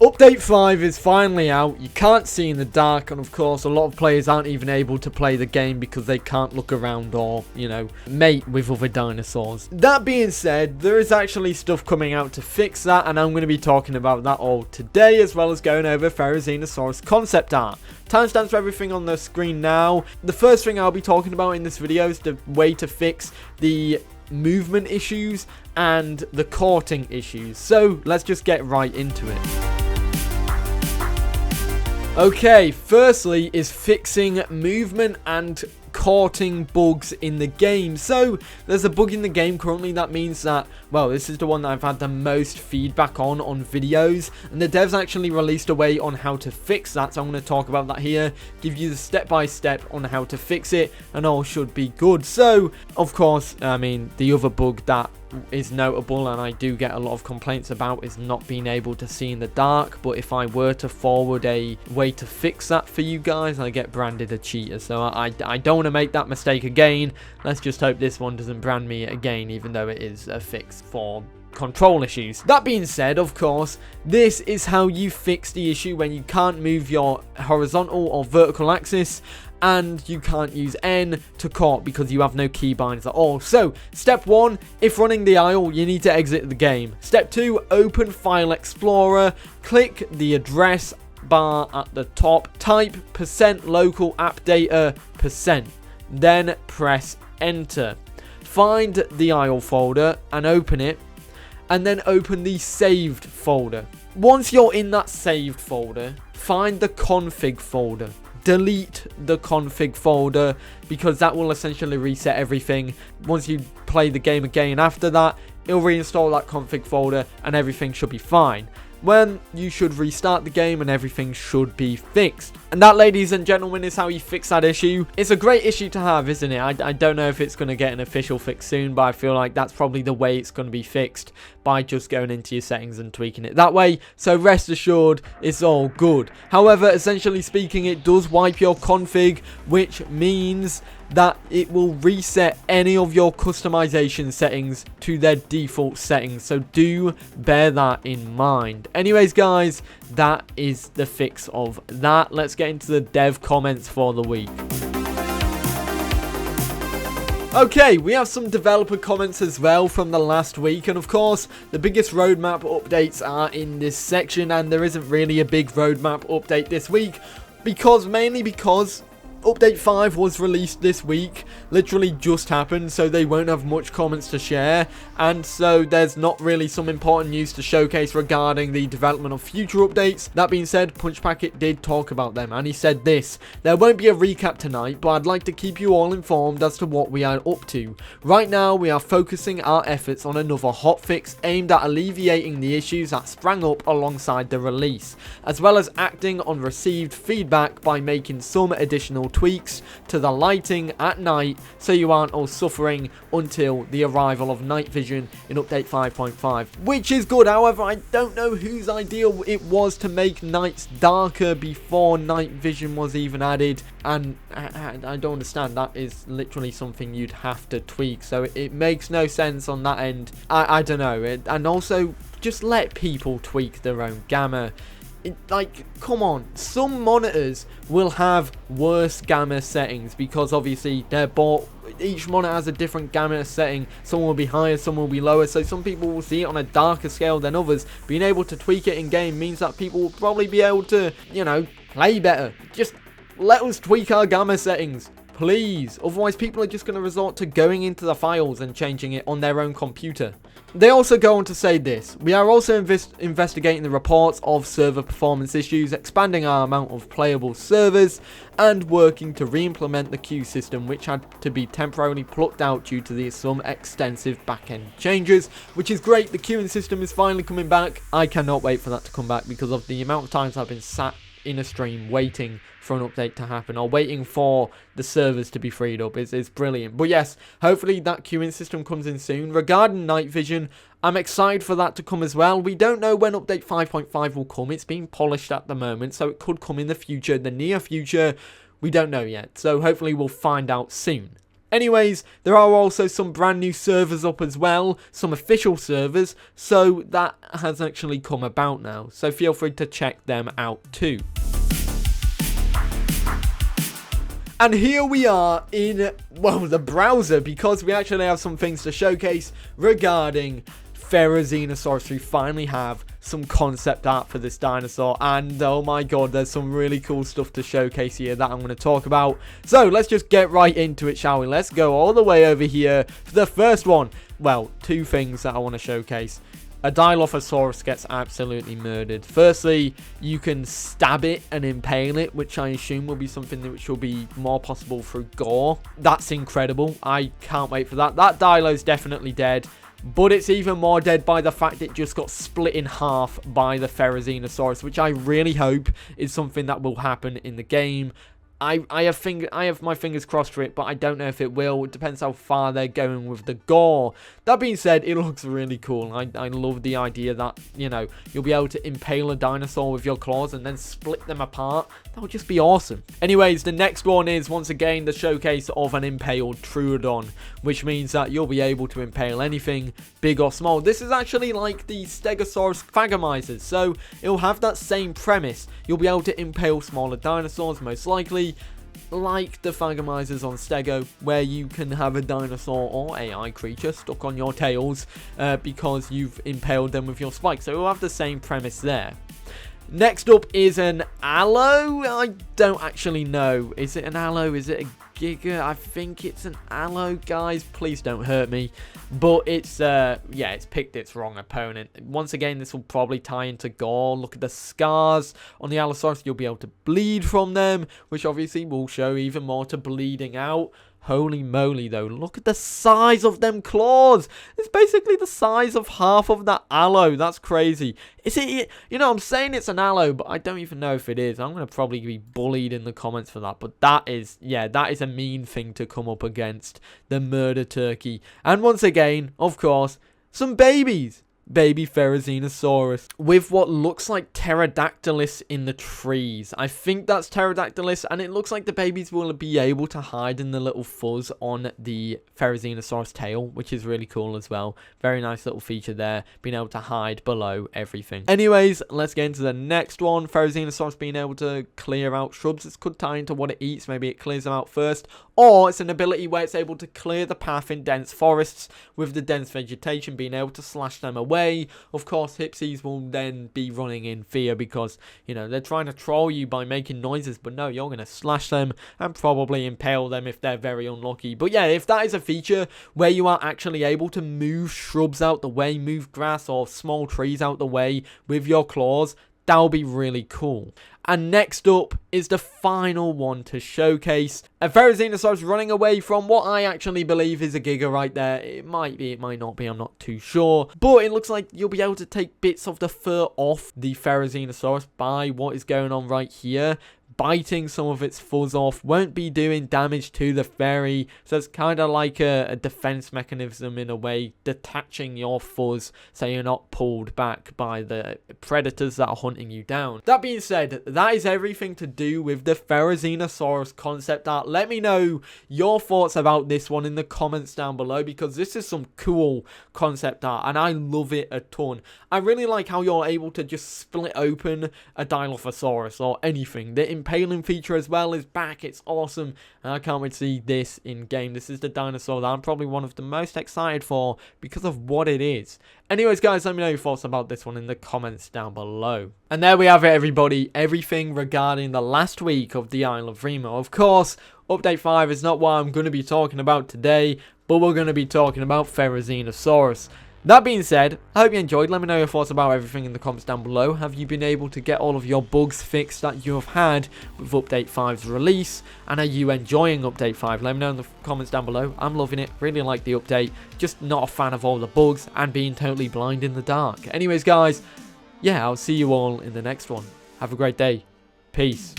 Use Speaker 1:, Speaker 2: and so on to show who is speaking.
Speaker 1: Update 5 is finally out. You can't see in the dark, and of course a lot of players aren't even able to play the game because they can't look around or, you know, mate with other dinosaurs. That being said, there is actually stuff coming out to fix that, and I'm going to be talking about that all today, as well as going over Therizinosaurus concept art. Timestamps for everything on the screen now. The first thing I'll be talking about in this video is the way to fix the movement issues and the courting issues. So let's just get right into it. Okay, firstly is fixing movement and courting bugs in the game. So there's a bug in the game currently that means that, well, this is the one that I've had the most feedback on videos, and the devs actually released a way on how to fix that, so I'm going to talk about that here, give you the step-by-step on how to fix it, and all should be good. So of course, I mean, the other bug that is notable and I do get a lot of complaints about is not being able to see in the dark, but if I were to forward a way to fix that for you guys, I get branded a cheater. So I don't want to make that mistake again. Let's just hope this one doesn't brand me again, even though it is a fix for control issues. That being said, of course, this is how you fix the issue when you can't move your horizontal or vertical axis and you can't use N to court because you have no keybinds at all. So step 1, if running the aisle, you need to exit the game. Step 2, open File Explorer, click the address bar at the top, type %local app data %, then press enter. Find the aisle folder and open it, and then open the saved folder. Once you're in that saved folder, find the config folder. Delete the config folder because that will essentially reset everything. Once you play the game again after that, it'll reinstall that config folder and everything should be fine. When you should restart the game and everything should be fixed. And that, ladies and gentlemen, is how you fix that issue. It's a great issue to have, isn't it? I don't know if it's going to get an official fix soon, but I feel like that's probably the way it's going to be fixed, by just going into your settings and tweaking it that way. So rest assured, it's all good. However, essentially speaking, it does wipe your config, which means that it will reset any of your customization settings to their default settings. So do bear that in mind. Anyways, guys, that is the fix of that. Let's get into the dev comments for the week. Okay, we have some developer comments as well from the last week, and of course the biggest roadmap updates are in this section, and there isn't really a big roadmap update this week mainly because Update 5 was released this week, literally just happened, so they won't have much comments to share, and so there's not really some important news to showcase regarding the development of future updates. That being said, Punch Packet did talk about them, and he said this: there won't be a recap tonight, but I'd like to keep you all informed as to what we are up to. Right now, we are focusing our efforts on another hotfix aimed at alleviating the issues that sprang up alongside the release, as well as acting on received feedback by making some additional tweaks to the lighting at night so you aren't all suffering until the arrival of night vision in update 5.5, which is good. However, I don't know whose idea it was to make nights darker before night vision was even added, and I don't understand. That is literally something you'd have to tweak, so it makes no sense on that end. I don't know. And also, just let people tweak their own gamma. Like, come on, some monitors will have worse gamma settings because obviously they're bought, each monitor has a different gamma setting. Some will be higher, some will be lower, so some people will see it on a darker scale than others. Being able to tweak it in game means that people will probably be able to, you know, play better. Just let us tweak our gamma settings, please. Otherwise people are just going to resort to going into the files and changing it on their own computer. They also go on to say this: we are also investigating the reports of server performance issues, expanding our amount of playable servers, and working to re-implement the queue system, which had to be temporarily plucked out due to some extensive back-end changes, which is great. The queuing system is finally coming back. I cannot wait for that to come back because of the amount of times I've been sat in a stream waiting for an update to happen or waiting for the servers to be freed up. It's brilliant. But yes, hopefully that queuing system comes in soon. Regarding night vision, I'm excited for that to come as well. We don't know when update 5.5 will come. It's being polished at the moment, so it could come in the future, the near future. We don't know yet, so hopefully we'll find out soon. Anyways, there are also some brand new servers up as well, some official servers, so that has actually come about now. So feel free to check them out too. And here we are in, well, the browser, because we actually have some things to showcase regarding Therizinosaurus. We finally have some concept art for this dinosaur, and oh my god, there's some really cool stuff to showcase here that I'm going to talk about. So let's just get right into it, shall we? Let's go all the way over here for the first one. Well, two things that I want to showcase. A Dilophosaurus gets absolutely murdered. Firstly, you can stab it and impale it, which I assume will be something which will be more possible through gore. That's incredible. I can't wait for that. That Dilo's definitely dead, but it's even more dead by the fact it just got split in half by the Therizinosaurus, which I really hope is something that will happen in the game. I have my fingers crossed for it, but I don't know if it will. It depends how far they're going with the gore. That being said, it looks really cool. I love the idea that, you know, you'll be able to impale a dinosaur with your claws and then split them apart. That would just be awesome. Anyways, the next one is, once again, the showcase of an impaled Troodon, which means that you'll be able to impale anything, big or small. This is actually like the Stegosaurus Phagomizers, so it'll have that same premise. You'll be able to impale smaller dinosaurs, most likely, like the Phagomizers on Stego, where you can have a dinosaur or AI creature stuck on your tails because you've impaled them with your spikes. So we'll have the same premise there. Next up is an Allo. I don't actually know. Is it an Allo? Is it a Giga? I think it's an Allo, guys. Please don't hurt me. But it's, yeah, it's picked its wrong opponent. Once again, this will probably tie into gore. Look at the scars on the Allosaurus. You'll be able to bleed from them, which obviously will show even more to bleeding out. Holy moly, though. Look at the size of them claws. It's basically the size of half of that Allo. That's crazy. Is it, you know, I'm saying it's an Allo, but I don't even know if it is. I'm going to probably be bullied in the comments for that. But that is, yeah, that is a mean thing to come up against. The murder turkey. And once again, of course, some babies. Baby Therizinosaurus with what looks like Pterodactylus in the trees. I think that's Pterodactylus, and it looks like the babies will be able to hide in the little fuzz on the Therizinosaurus tail, which is really cool as well. Very nice little feature there, being able to hide below everything. Anyways, let's get into the next one. Therizinosaurus being able to clear out shrubs. This could tie into what it eats. Maybe it clears them out first, or it's an ability where it's able to clear the path in dense forests with the dense vegetation, being able to slash them away. Of course, Hipsies will then be running in fear because, you know, they're trying to troll you by making noises, but no, you're going to slash them and probably impale them if they're very unlucky. But yeah, if that is a feature where you are actually able to move shrubs out the way, move grass or small trees out the way with your claws, that'll be really cool. And next up is the final one to showcase. A Therizinosaurus running away from what I actually believe is a Giga right there. It might be, it might not be, I'm not too sure. But it looks like you'll be able to take bits of the fur off the Therizinosaurus by what is going on right here. Biting some of its fuzz off, won't be doing damage to the fairy, so it's kind of like a defense mechanism in a way, detaching your fuzz so you're not pulled back by the predators that are hunting you down. That being said, that is everything to do with the Therizinosaurus concept art. Let me know your thoughts about this one in the comments down below, because this is some cool concept art and I love it a ton. I really like how you're able to just split open a Dilophosaurus or anything. The impaling feature as well is back. It's awesome, and I can't wait to see this in game. This is the dinosaur that I'm probably one of the most excited for because of what it is. Anyways, guys, let me know your thoughts about this one in the comments down below. And there we have it, everybody. Everything regarding the last week of the Isle of Evrima. Of course, Update 5 is not what I'm going to be talking about today, but we're going to be talking about Therizinosaurus. That being said, I hope you enjoyed. Let me know your thoughts about everything in the comments down below. Have you been able to get all of your bugs fixed that you have had with Update 5's release? And are you enjoying Update 5? Let me know in the comments down below. I'm loving it. Really like the update. Just not a fan of all the bugs and being totally blind in the dark. Anyways, guys, yeah, I'll see you all in the next one. Have a great day. Peace.